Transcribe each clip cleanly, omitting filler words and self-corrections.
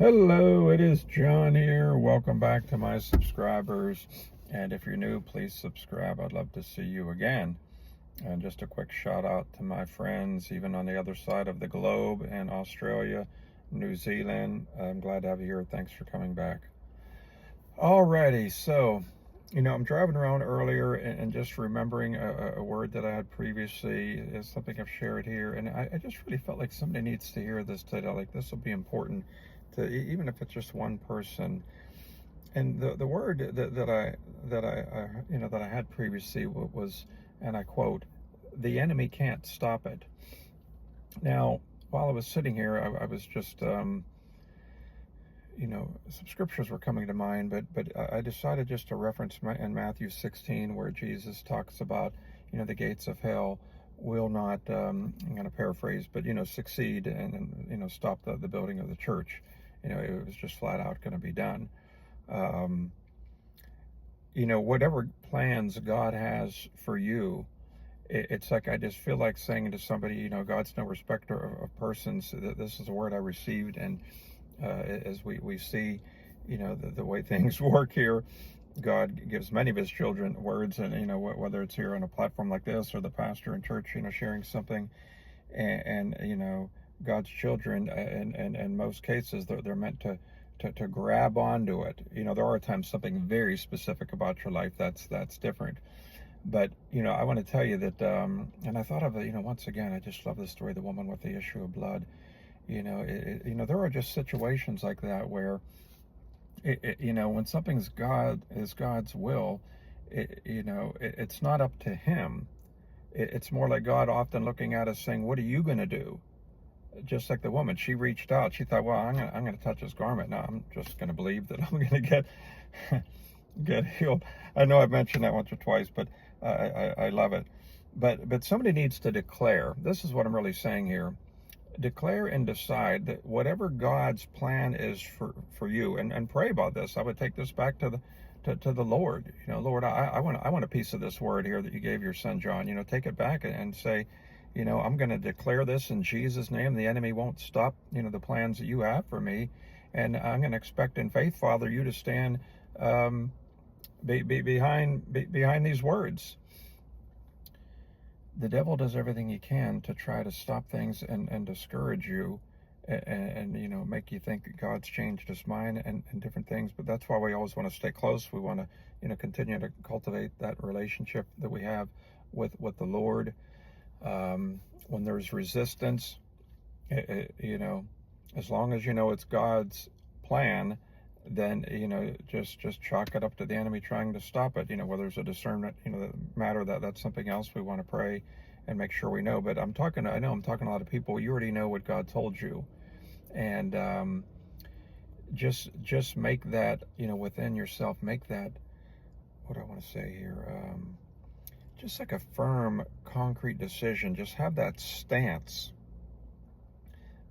Hello, it is John here. Welcome back to my subscribers. And if you're new, please subscribe. I'd love to see you again. And just a quick shout out to my friends, even on the other side of the globe in Australia, New Zealand. I'm glad to have you here. Thanks for coming back. Alrighty, so, I'm driving around earlier and just remembering a word that I had previously is something I've shared here. And I just really felt like somebody needs to hear this today. Like, this will be important to, even if it's just one person. And the word that I had previously was, and I quote, "The enemy can't stop it." Now, while I was sitting here, I was just some scriptures were coming to mind, but I decided just to reference in Matthew 16, where Jesus talks about, the gates of hell will not, I'm going to paraphrase, but, succeed and stop the building of the church. It was just flat out going to be done. Whatever plans God has for you, it's like I just feel like saying to somebody, God's no respecter of persons. This is a word I received, and as we see, the way things work here, God gives many of his children words, and whether it's here on a platform like this or the pastor in church, sharing something, and God's children, and in most cases, they're meant to grab onto it. There are times something very specific about your life that's different. But, I want to tell you that, and I thought of it, once again, I just love the story, the woman with the issue of blood. There are just situations like that where, when something's God's will, it's not up to him. It's more like God often looking at us saying, what are you going to do? Just like the woman, she reached out. She thought, well, I'm going to touch his garment. Now I'm just going to believe that I'm going to get healed. I know I've mentioned that once or twice, but I love it. But somebody needs to declare. This is what I'm really saying here. Declare and decide that whatever God's plan is for you, and pray about this. I would take this back to the Lord. Lord, I want a piece of this word here that you gave your son John. Take it back and say, I'm going to declare this in Jesus' name. The enemy won't stop, the plans that you have for me. And I'm going to expect in faith, Father, you to stand behind these words. The devil does everything he can to try to stop things and discourage you and make you think that God's changed his mind and different things. But that's why we always want to stay close. We want to, continue to cultivate that relationship that we have with the Lord. When there's resistance, as long as it's God's plan, then just chalk it up to the enemy trying to stop it. Whether it's a discernment matter, that's something else we want to pray and make sure we know. But I know I'm talking to a lot of people. You already know what God told you, and just make that within yourself, make that, what I want to say here, just like a firm, concrete decision. Just have that stance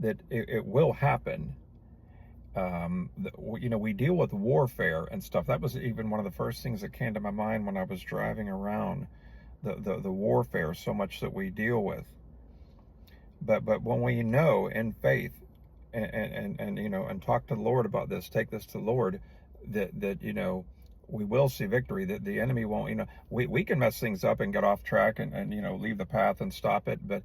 that it will happen. We deal with warfare and stuff. That was even one of the first things that came to my mind when I was driving around, the warfare so much that we deal with. But when we know in faith and talk to the Lord about this, take this to the Lord, that we will see victory, that the enemy won't, we can mess things up and get off track and leave the path and stop it. But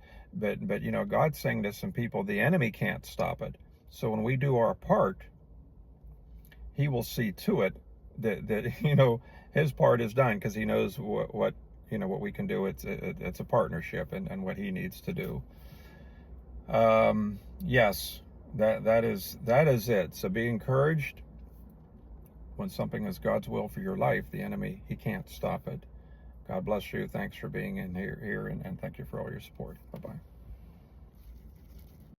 God's saying to some people, the enemy can't stop it. So when we do our part, he will see to it that his part is done, because he knows what we can do. It's a partnership and what he needs to do. Yes, that is it. So be encouraged. When something is God's will for your life, the enemy, he can't stop it. God bless you. Thanks for being in here and thank you for all your support. Bye-bye.